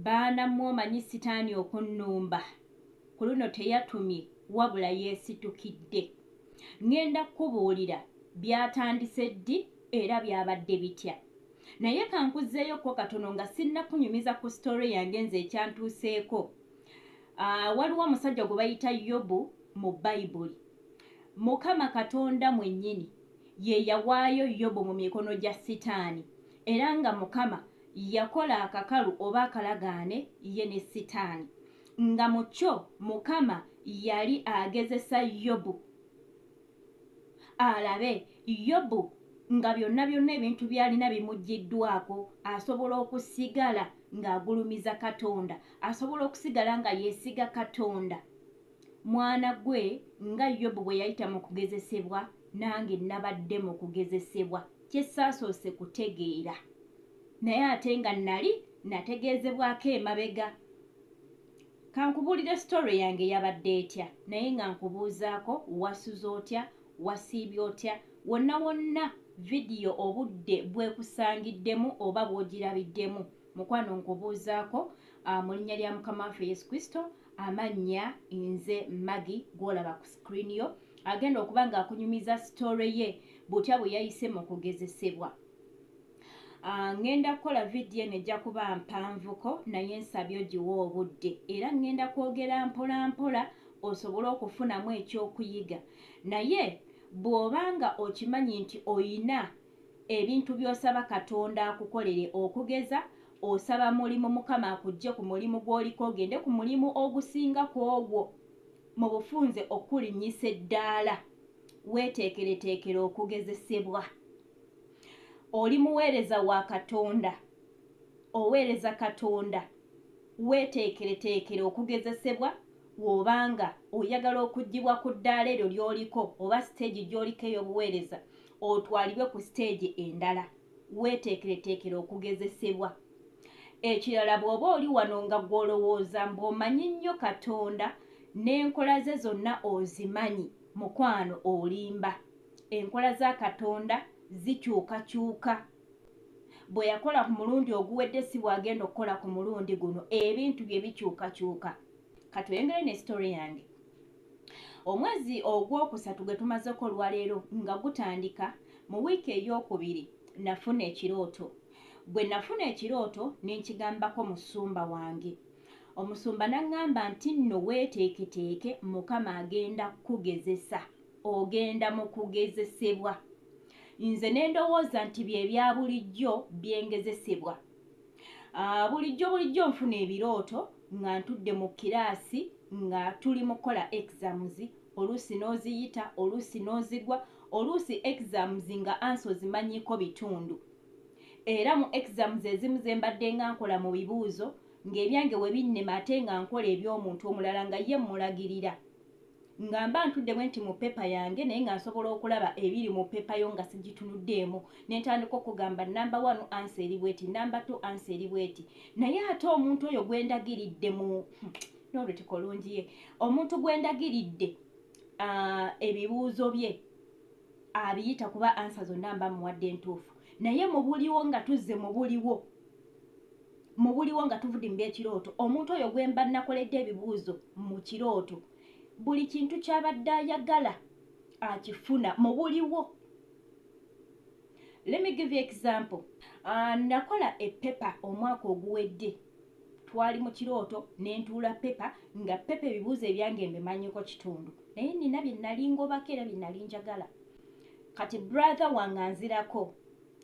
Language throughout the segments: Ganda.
baana mwomanyi sitaani okunnumba ku luno teyatumye wabula yeesitukidde. Ngenda kubuulira byatandise ddi era byabadde bitya. Naye kankuzeeyoko katono nga sinnakunyumiza ku story yange nze ekyantuuseeko. Waliwo omusajja gwe bayita Yobu mu Bayibuli. Mukama Katonda mwennyini ye yawaayo Yobu mu mikono gya sitaani era nga Mukama yakola akakalu oba akalagaane ye ne sitaani. Nga mu kyo Mukama yali agezesa Yobu alabe Yobu nga byonna ebintu byalina bimuggiddwako asobola okusigala ng'agulumiza Katonda, asobola okusigala nga yeesiga Katonda. Mwana gwe nga Yobu bwe yayita mu kugezesebwa, nange nabadde mu kugezesebwa kye saasoose kutegeera. Naye ate nga nategeezebwako emabega. Kankubuulire story yange yabadde etya, naye nga nkubuuzaako wasuze otya, wasiibye otya, wonna vidiyo obudde bwekusangiddemu oba bw'ogirabiddemu. Mukwano nkubuuzaako mu linnya lya Mukama waffe Yesu Kristo, amannya nze Maggie gw'olaba ku screen yo, agenda okuba ng'akunyumiza story ye butya bwe yayise mu kugezesebwa. Ngenda kukola vidiyo nejja kuba mpanvuko naye nsabye ogiwa obudde era ngenda kwogera mpola mpola osobole okufunamu ekyokuyiga. Naye bw'obanga okimanyi nti oyina ebintu by'osaba Katonda akukolere, okugeza osaba mulimu Mukama akujje ku mulimu gw'oliko ogende ku mulimu ogusinga ku ogwo mu bufunze okulinnyisa eddaala, weeteekereteekere okugezesebwa. Oli muweereza wa Katonda, oweereza Katonda, weeteekereteekere okugezesebwa. W'obanga oyagala okuggibwa ku ddaala eryo ly'oliko oba siteegi gy'oliko ey'obuweereza otwalibwe ku siteegi endala, weeteekereteekere okugezesebwa. Ekirala bw'oba oli wano nga gw'olowooza mb'omanyi nnyo Katonda n'enkola ze zonna ozimanyi, mukwano olimba. Enkola za Katonda zikyukakyuka. Bwe yakola ku mulundi oguwedde si bw'agenda okukola ku mulundi guno, ebintu bye bikyukakyuka. Katwengere ne story yange. Omwezi ogwokusatu gwe tumazeko olwaleero nga gutandika, mu wiiki ey'okubiri nafuna ekirooto. Bwe nafuna ekirooto ne nkigambako musumba wange. Omusumba n'aŋŋamba nti nno weeteeketeeke, Mukama agenda kukugezesa, ogenda mu kugezesebwa. Nze ne ndowooza nti bye bya bulijjo byengezesebwa. Bulijjo nfuna ebirooto nga ntudde mu kiraasi nga tuli mu kukola exams, oluusi n'oziyita, oluusi n'ozigwa, oluusi exams nga ansi ozimanyiiko bitundu. Era mu exams ezimu ze mbadde nga nkola mu bibuuzo ng'ebyange we binnema ate nga nkola eby'omuntu omulala nga ye mmulagirira. Nga mba ntudde bwe nti mu pepa yange naye nga nsobola okulaba ebiri mu pepa yo nga sigitunuddeemu. Ne ntandika okugamba number 1 ansa eri bweti, number 2 ansa eri bweti. Naye ate omuntu oyo gwe ndagiridde n'olweti kolungi ye, omuntu gwe ndagiridde ebibuuzo bye abiyita kuba ansa zonna mba muwadde entuufu. Naye mu buliwo nga tuzze mu buliwo nga tuvudde mu by'ekirooto, omuntu oyo gwe mba nakoledde ebibuuzo mu kirooto, buli kintu ky'abadde ayagala akifuna mu buliwo. Let me give you example. Nakola epepa omwaka oguwedde. Twali mu kirooto ne ntuula pepa nga pepa ebibuuzo ebyange mbimanyiko kitundu. Naye nina bye nali ngobako era bye nali njagala. Kati brother wange anzirako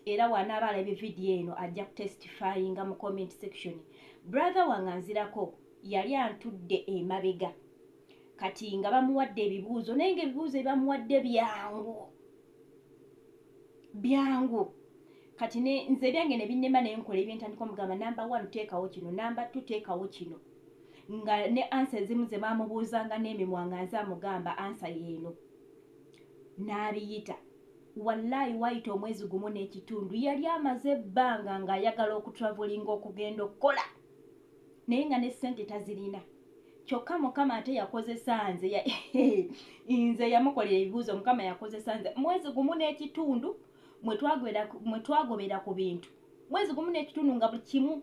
era wanaaba alabye vidiyo eno ajja kutestifyinga mu comment section. Brother wange anzirako yali antudde emabega. Kati nga bamuwadde ebibuuzo naye ng'ebibuuzo ebamuwadde byangu. Kati nze byange ne binnema ne nkola ebyentandika omugamba number 1 teekawo kino, number 2 teekawo kino. Nga ne ansa ezimu ze bamubuuzanga n'emimwa nga nze amugamba ansa yeeno. N'abiyita. Wallahi wayita omwezi gumu n'ekitundu yali amaze ebbanga ng'ayagala okutravelinga okugenda okukola. Naye nga ne ssente tazirina. Kyokka Mukama ate yakozesa nze yamukolera ebibuuzo, Mukama yakozesa nze mwezi gumu n'ekitundu mwe twagobera ku bintu. Mwezi gumu n'ekitundu nga buli kimu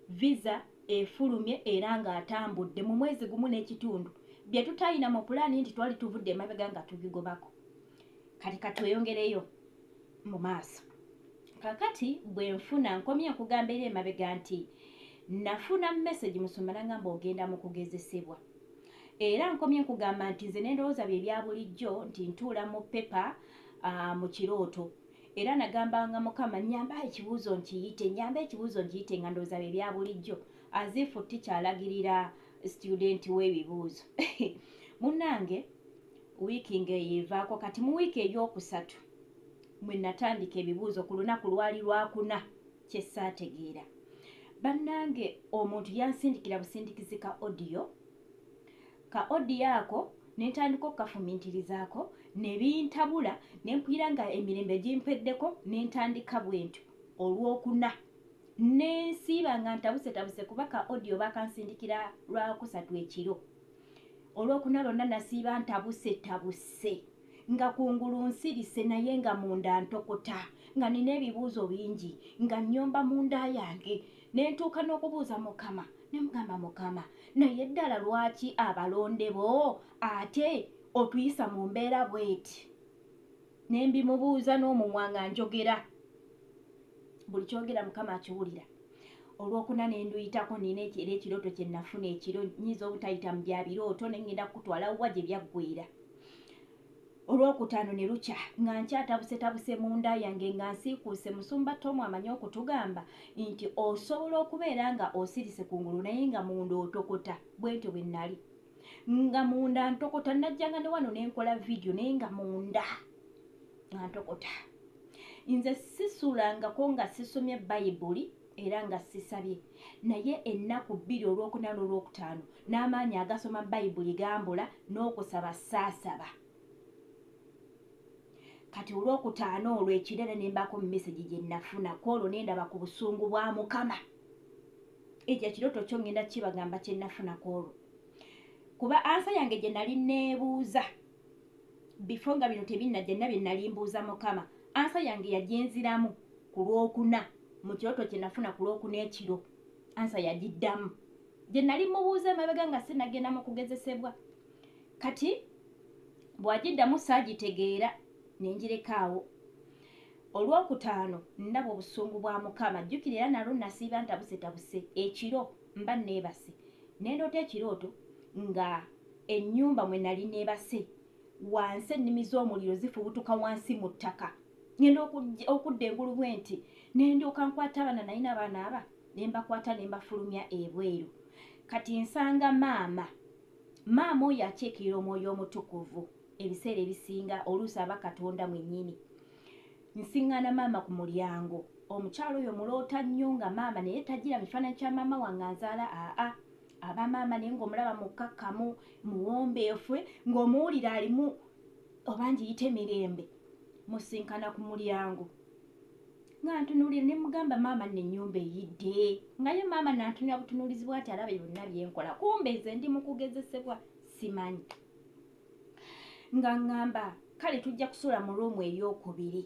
visa efulumye era ng'atambudde mu mwezi gumu n'ekitundu bye tutayina mu pulaani nti twali tuvudde emabega nga tubigobako. Kati katweyongereyo mu maaso. Kakati bwe nfuna nkomye nkugamba eri emabega nti nafuna message Musumba n'agamba ogenda mu kugezesebwa. Era nkomye nkugamba nti nze n'endowooza bye bya bulijjo nti ntuula mu pepa mu kirooto. Era nagambanga Mukama nyamba ekibuuzo nkiyite nga ndowooza bye bya bulijjo. Azifu tikyalagirira student w'ebibuuzo. Munnange wiiki ng'eyeevaako kati mu wiiki ey'okusatu mwe natandika ebibuuzo ku lunaku lwali lwakuna kye ssaategeera. Bannange omuntu yansindikira busindikizi ka audio ako ne ntandika okukafumintirizaako ne bintabula ne mpulira nga emirembe gimpeddeko ne ntandika bwentyo olwokuna ne nsiiba nga ntabuse kuba ka audio bakansindikira lwakusatu ekiro. Olwokuna lwonna nasiiba ntabuse nga kungulu nsirise naye nga munda ntokota nga nina ebibuuzo bingi nga nnyomba munda yange ne ntuuka n'okubuuza Mukama ne mugamba Mukama naye ddala lwaki abalonde bo ate otuyisa mu mbeera bweti. Ne mbimubuuza n'omumwa nga njogera buli kyogera Mukama akiwulira. Olwokuna ne nduyitako nina ekirooto kye nafuna ekiro nyiza obutayita mu bya birooto ne ngenda kutwala wa gye byaggweera. Olwokutaano ne lukya nga nkyatabuse munda yange nga nsiikuuse Musumba Tom amanyi okutugamba nti osobola okubeera nga osirise kungulu naye nga munda otokota. Bwentyo bwe nnali nga munda ntokota. Najjanga ne wano ne nkola vidiyo naye nga munda nga ntokota. Nze sisulangako nga sisomye Bayibuli era nga sisabye naye ennaku 2 olwokuna n'olwokutaano n'amaanyi agasoma Bayibuli gambula n'okusaba saasaba. Kati olwokutaano olwo ekirere ne mbako mu message gye nafuna kwolwo ne ndaba ku busungu bwa Mukama. Ekyo ekirooto kyo ngenda kibagamba kye nafuna kwolwo kuba ansa yange gye nali neebuuza before nga bino tebinnajja nna bye nali mbuuza Mukama. Ansa yange yagenziramu ku lwokuna mu kirooto kye nafuna ku lwokuna ekiro. Ansa yagiddamu gye nali mubuuza emabega nga sinagenda mu kugezesebwa. Kati bw'agiddamu saagitegeera ne ngirekaawo. Olwokutaano ndaba obusungu bwa Mukama. Jjukira era nalwo nasiiba ntabuse ekiro mba neebase. Ne ndoota ekirooto nga ennyumba mwe nali neebase wansi ennimi z'omuliro zifubutuka wansi mu ttaka. Ngenda okudda engulu bwenti ne ndyoka nkwata abaana nalina abaana aba ne mbakwata ne mbafulumya ebweru. Kati nsanga maama oyo akyekirira Omwoyo Omutukuvu ebiseera ebisinga oluusi aba Katonda mwennyini. Nsiŋŋaana maama ku mulyango. Omukyalo oyo muloota nnyo nga maama naye tagira mu kifaananyi kya maama wange anzaala aba maama naye ng'omulaba mukkakkamu muwombeefu ng'omuwulira alimu oba ngiyite mirembe. Musinkana ku mulyango nga ntunuulira ne mugamba maama nno ennyumba eyidde nga ye maama nantunira butunuulizi bw'ati alaba byonna byenkola kumbe nze ndi mu kugezesebwa simanyi. Nga ŋŋamba kale tujja kusula mu ruumu ey'okubiri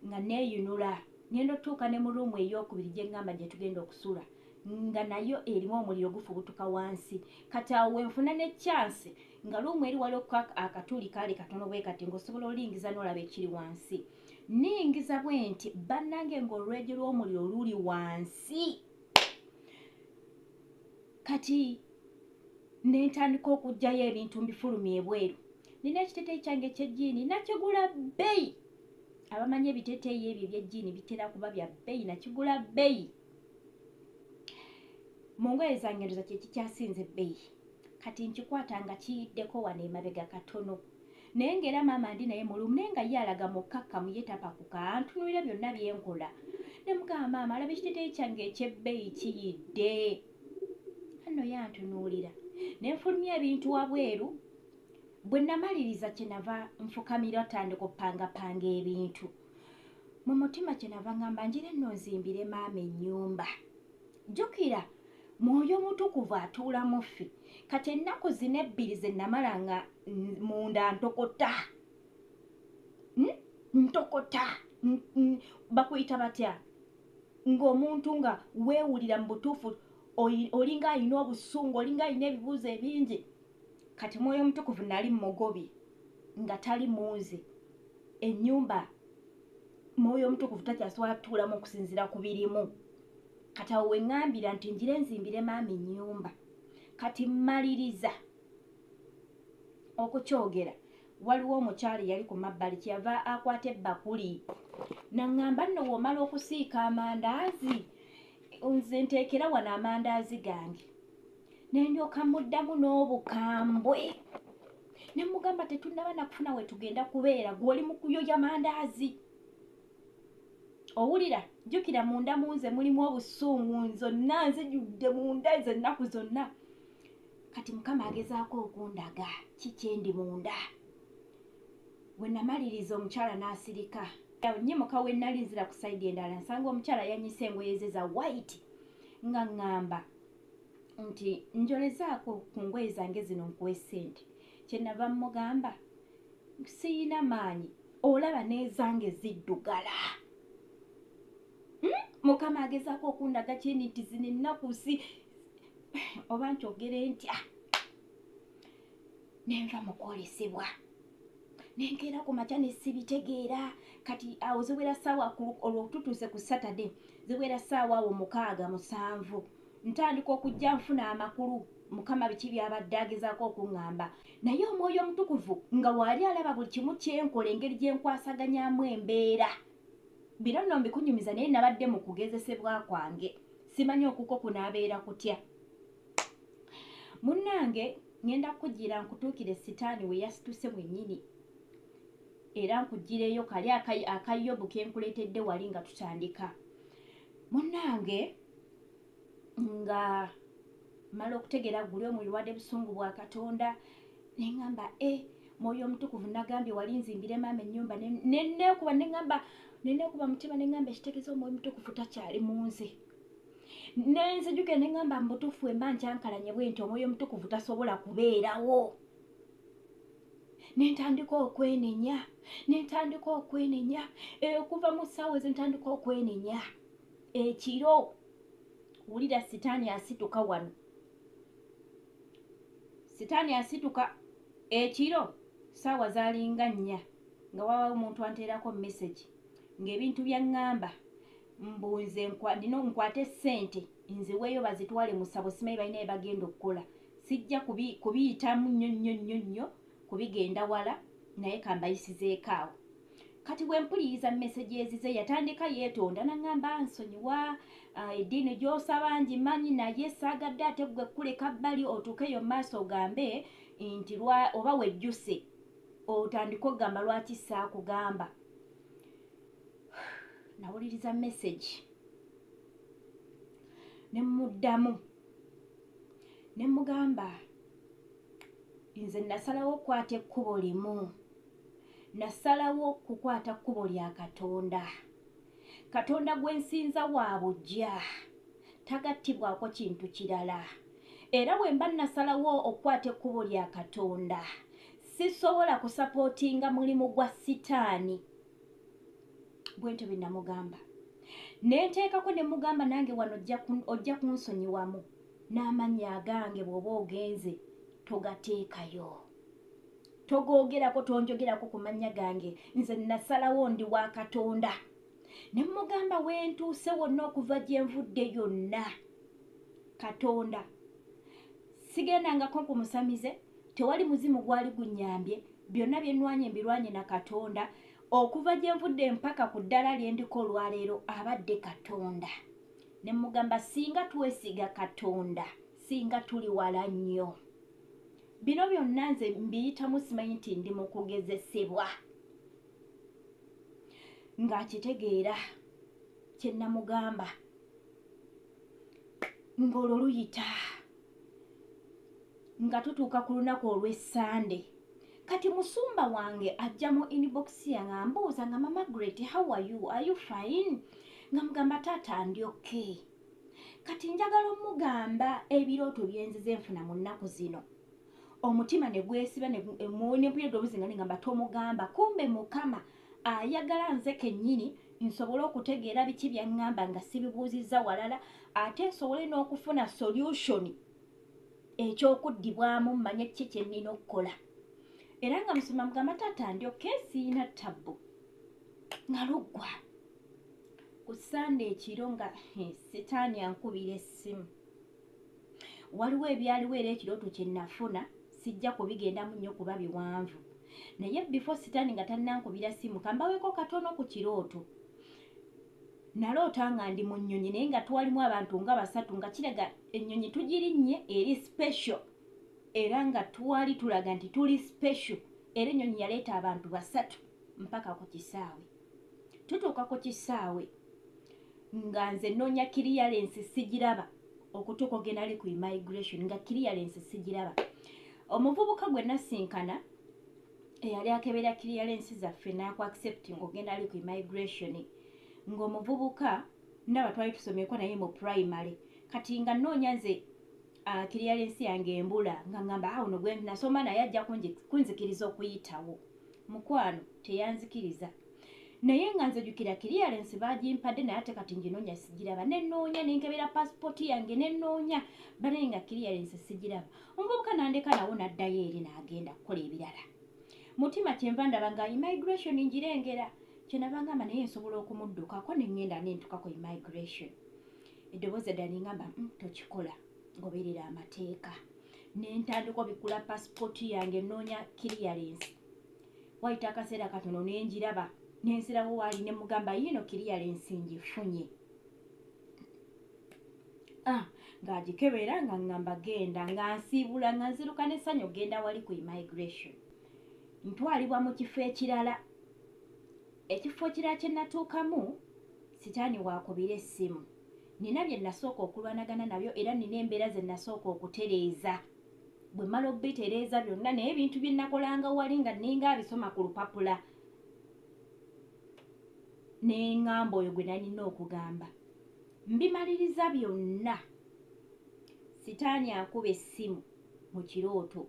nga neeyunula ngenda otuuka ne mu ruumu ey'okubiri gye ŋŋamba gye tugenda okusula nga nayo erimu omuliro gufubutuka wansi. Kati awo wenfuna ne chance nga ruumu eri waliwo akatuli kaali katono bwe kati ng'osobola olingiza n'olaba ekiri wansi. Ningiza bwenti bannange ng'olwejje lw'omuliro luli wansi. Kati ne ntandika okuggyayo ebintu mbifulumya ebweru. Nina ekiteeteeyi kyange eky'ejjiini nakigula bbeeyi. Abamanyi ebiteeteeyi ebyo eby'ejjiini bitera kuba bya bbeeyi nakigula bbeeyi. Mu ngoye zange ndoza kye kikyasinze bbeeyi. Kati nkikwata nga kiyiddeko wano emabega katono. Naye ng'era maama ndi naye mulumu naye nga ye alaga mukkakkamu ye tapakuka antunuulira byonna bye nkola. Ne mugamba maama alaba ekiteeteeyi kyange eky'ebbeeyi kiyidde. Nno ye antunuulira. Ne nfulumya ebintu wabweru. Bwe namaliriza kyenava nfukamira tandika oppangapanga ebintu. Mu mutima kyenava ngamba njire nno nzimbire maama ennyumba. Jjukira Mwoyo Mutukuvu atuula mu ffe. Kati ennaku zino 2 ze namala nga munda ntokota. Bakuyita batya ng'omuntu nga weewulira mu butuufu olinga alina obusungu olinga alina ebibuuzo ebingi kati Mwoyo Mutukuvu nali mmugobi nga tali munze ennyumba Mwoyo Mutukuvu takyasobola tuulamu okusinziira ku birimu kati awo weŋŋambira nti njire nzimbire maama ennyumba kati mmaliriza okukyogera waliwo omukyala yali ku mabbali kyeyava akwata ebbakuli naŋŋamba nno w'omala okusiika amandaazi nze nteekera wano amandaazi gange ne ndyoka muddamu n'obukambwe ne mugamba tetunnaba nakufuna we tugenda kubeera gw'oli mu kuyoya mandaazi owulira jjukira munda munze mulimu obusungu zonna nzijjudde munda ezo ennaku zonna kati Mukama agezaako okundaga kikyendi munda bwe namaliriza omukyala n'asirika nnyimuka we nali nzira ku sayidi endala nsanga omukyala yanyisa engoye ze za white nga ŋŋamba nti njolezaako ku ngoye zange zino nkuwe ssente kyenava mmugamba siyina maanyi olaba n'ezange ziddugala Mukama agezaako okundaga kyeni nti zino ennaku si oba nkyogere ntya nenva mu kwolesebwa nenkeera ku makya ne sibitegeera kati awo ziwera ssaawa olwo tutuuse ku Saturday ziwera ssaawa awo 6-7 ntandika okujja nfuna amakulu Mukama biki byabadde agezaako okuŋŋamba naye Omwoyo Omutukuvu nga waali alaba buli kimu kyenkola engeri gye nkwasaganyaamu embeera bino nno mbikunyumiza naye nabadde mu kugezesebwa kwange simanyi okuko kunaabeera kutya munnange ngenda kukugira nkutuukire sitaani we yasituse mwennyini era nkugireyo kali akayobu ke nkuleetedde wali nga tutandika munnange nga mala okutegeera guli omulwadde busungu bwa Katonda neŋŋamba Mwoyo Omutukuvu nagambye wali nzimbire maama ennyumba neneekuba mutima neŋŋamba ekitegeeza Omwoyo Mutukuvu takyali munze nenzijukire neŋŋamba mubutuufu emba nkyankalanye bwe nti Omwoyo Mutukuvu tasobola kubeerawo nentandika okwenenya okuva mu ssaawa ezo ntandika okwenenya ekiro wulira sitaani asituka wano sitaani asituka ekiro ssaawa zaalinga 4 nga wabawo omuntu anteerako message ng'ebintu byaŋŋamba mbunze nkwate ssente nziweeyo bazitwale mu ssabo simanyi balina bye bagenda okukola sijja kubiyitamu nnyo kubigenda wala naye kambayisizeeko awo kati bwe mpuliriza message ezize yatandika yeetonda naŋŋamba nsonyiwa eddiini gy'osaba ngimanyi naye saagadde ate gwe kuleka bbali otuukeyo mu maaso ogambe nti oba wejjuse otandika okugamba lwaki saakugamba nawuliriza message ne muddamu ne mugamba nze nasalawo okukwata ekkubo limu nasalawo kukwata kkubo lya Katonda gwensinza wa bujja tagattibwako kintu kirala era bwe mba nasalawo okukwata ekkubo lya Katonda sisobola kusapootinga mulimu gwa sitaani bwentyo bye namugamba nenteekako ne mugamba nange wano ojja kunsonyiwamu n'amannya agange bw'oba ogenze togateekayo togoogerako tonjogerako ku mannya gange nze nasalawo ndi wa Katonda ne mugamba wentuuse wonna okuva gye nvudde yonna Katonda sigendangako kumusamize tewali muzimu gwali gunnyambye byonna bye nnwanye mbirwanye na Katonda okuva gye nvudde mpaka ku ddala lye ndiko olwaleero abadde Katonda ne mugamba singa twesiga Katonda singa tuli wala nnyo bino byonna nze mbiyitamu simanyi nti ndi mu kugezesebwa ng'akitegeera kye namugamba ng'olwo luyita nga tutuuka ku lunaku olw'Essande kati musumba wange ajja mu inbox yange ambuuza nga Mama Margaret, how are you fine? Nga mugamba taata ndi okay. Kati njagala omugamba ebirooto byenzize nfuna mu nnaku zino omutima ne gwesiba ne mpulira eddoboozi nga ngamba tomugamba kumbe Mukama ayagala nze kennyini nsobole okutegeera biki byaŋŋamba nga sibibuuzizza walala ate nsobole n'okufuna solution ekyokuddibwamu mmanye kiki kye nnina okukola. Era nga musoma mugamba taata ndyoke siina ttabbu nga luggwa ku Sande ekiro nga sitaani ankubira essimu. Waliwo ebyaliwo era ekirooto kye nafuna sijja kubigendamu nnyo kuba biwanvu. Naye before sitaani nga tannankubira ssimu kambaweeko katono ku kirooto. Naloota nga ndi mu nnyonyi naye nga twalimu abantu nga 3 nga kiraga ennyonyi tugirinnye eri special era nga twali tulaga nti tuli special era ennyonyi yaleeta abantu 3 mpaka ku kisaawe. Tutuuka ku kisaawe nga nze nnoonya clearance sigiraba okutuuka ogenda ali ku immigration nga clearance sigiraba. Omuvubuka gwe nasinkana eyali akebera clearance zaffe n'aku accepting ogenda ali ku immigration ng'omuvubuka ndaba twali tusomyeko naye mu primary kati nga nnoonya nze clearance yange embula nga ngamba ono gwe nasoma naye ajja kunzikiriza okuyitawo. Mukwano teyanzikiriza naye nga nzejjukira clearance baagimpadde naye ate kati nginoonya sigiraba. Nennoonya nenkebera passport yange nennoonya banaye nga clearance sigiraba. Omuvubuka nandeka nawo n'addayo eri n'agenda kukola ebirala. Mutima kyenva ndaba nga immigration njirengera kyenava ngamba naye nsobola okumuddukako ne ŋŋenda nentuka ku immigration. Eddoboozi eddala ningamba tokikola ngoberera amateeka. Nentandika obikula passport yange nnoonya clearance. Wayita akaseera katono nenjiraba nensirawo waali ne mugamba yino clearance ngifunye. Ng'agikebera nga ŋŋamba genda nga nsiibula nga nziruka n'essanyu ogenda wali ku immigration. Ntwalibwa mu kifo ekirala. Ekifo ekirala kye natuukamu sitaani waakubira essimu. Nina bye nasooka okulwanagana nabyo era nina embeera ze nasooka okutereeza. Bwe mmala obitereeza byonna naye ebintu bye nakolanga wali nga ninga abisoma ku lupapula. Neŋŋamba oyo gwe nalina okugamba. Mbimaliriza byonna. Sitaani akuba essimu mu kirooto.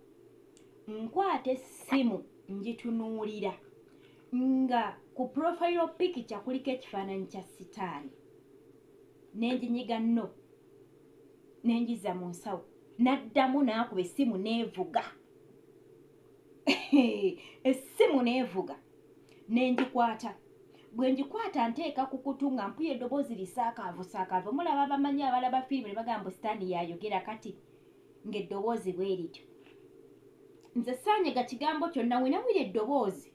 Nkwata essimu ngitunuulira nga ku profile picture kuliko ekifaananyi kya sitaani. Nenginyiga nno nengiza mu nsawo naddamu n'akuba essimu neevuga. Essimu neevuga nengikwata. Bwe ngikwata nteeka ku kutu nga mpuya eddoboozi lisaakaavu. Mulaba abamanyi abalaba firimu ne bagamba sitaani yayogera kati ng'eddoboozi bwe lityo. Nze saanyega kigambo kyonna we nawulira eddoboozi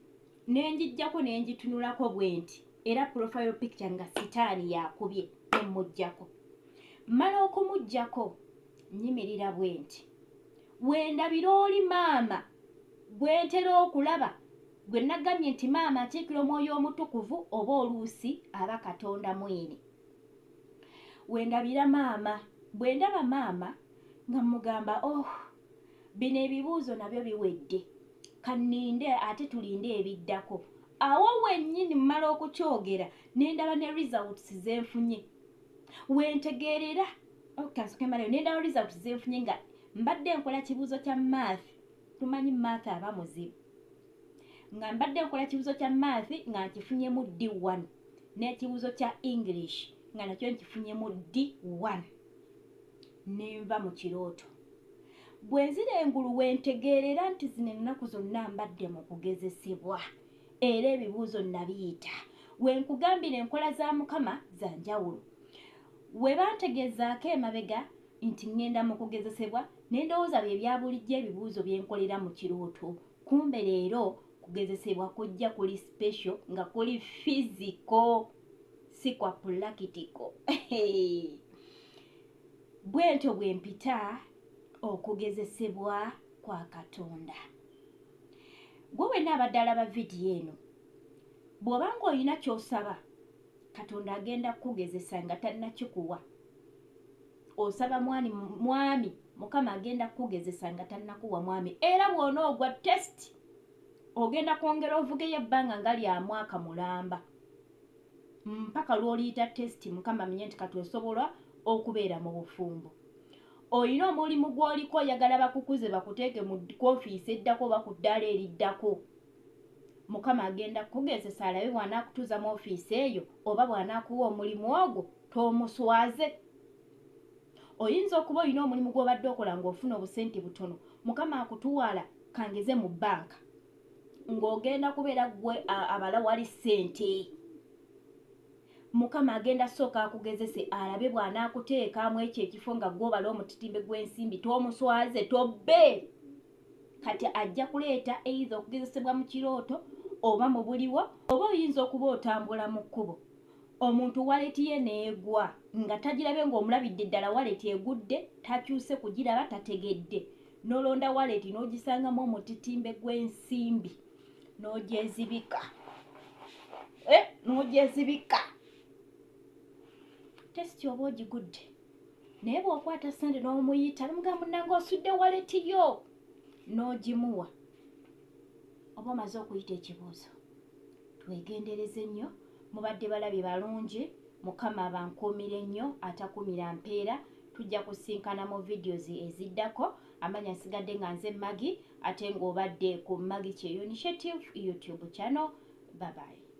nengijjako nengitunulako bwe nti era profile picture nga sitaani yakubye nemujjako. Mmala okumujjako nyimirira bwe nti wendabira oli maama gwe ntera okulaba gwe nagambye nti maama atiikira omwoyo omutukuvu oba oluusi aba Katonda mwene. Wendabira maama bwe ndaba maama nga mugamba bino ebibuuzo nabyo biwedde kanninde ate tulinde ebiddako. Awo wennyini mmala okukyogera nendaba ne results zenfunye. Wentegeerera nendaba results zenfunye nga mbadde nkola kibuuzo kya math. Tumanyi math aba muzibu. Nga mbadde nkola kibuuzo kya math nga nkifunyemu D1 n'ekibuuzo kya English nga nakyo nkifunyemu D1. Nenva mu kirooto. Bwe nzira engulu wentegeerera nti zino ennaku zonna mbadde mu kugezesebwa era ebibuuzo nabiyita. Wenkugambira enkola za Mukama za njawulo. We bantegeezaako emabega nti ŋŋenda mu kugezesebwa nendowooza bye bya bulijjo ebibuuzo bye nkolera mu kirooto. Kumbe leero kugezesebwa kujja kuli special nga kuli physical si kwa practical. Bwentyo bwe mpita okugezesebwa kwa Katonda. Gwe wenna abadde alaba vidiyo eno bw'obanga olina ky'osaba Katonda agenda kukugezesa nga tannakikuwa. Osaba mwami Mukama agenda kukugezesa nga tannakuwa mwami. Era bw'onoogwa test ogenda kwongera ovugeyo ebbanga nga lya mwaka mulamba mpaka lw'oliyita test Mukama amenye nti kati osobola okubeera mu bufumbo. Olina omulimu gw'oliko oyagala bakukuze bakuteeke mu koofiisi eddako oba ku ddaala eriddako. mukama agenda kugezesa alabe bw'anaakutuuza mu ofiisi eyo oba bw'anaakuwa omulimu ogwo toomuswaze. Oyinza okuba olina omulimu gw'obadde okola ng'ofuna obusente butono, mukama akutwala kangeze mu bbanka ng'ogenda kubeera gwe abala wali ssente. Mukama agenda sooka akugezese alabe bw'anaakuteekamu ekyo ekifo nga gw'obala omutitimbe gw'ensimbi toomuswaze, tobbe. Kati ajja kuleeta either okugezesebwa mu kirooto oba mu buliwo, oba oyinza okuba otambula mu kkubo omuntu waleti ye neegwa nga tagirabe ng'omulabidde ddala waleti egudde, takyuse kugiraba, tategedde. N'olonda waleti n'ogisangamu omutitimbe gw'ensimbi n'ogyezibika. N'ogyezibika. Tesiti oba ogigudde. Naye bw'okwata ssente n'omuyita n'omugamba munnange osudde waleti yo n'ogimuwa. Oba omaze okuyita ekibuuzo. Twegendereze nnyo, mubadde balabi balungi, mukama abankuumire nnyo atakumira mpeera. Tujja kusinkana mu videos eziddako. Amanya nsigadde nga nze Maggie ate ng'obadde ku Maggie Kye Initiative YouTube channel. Bye bye.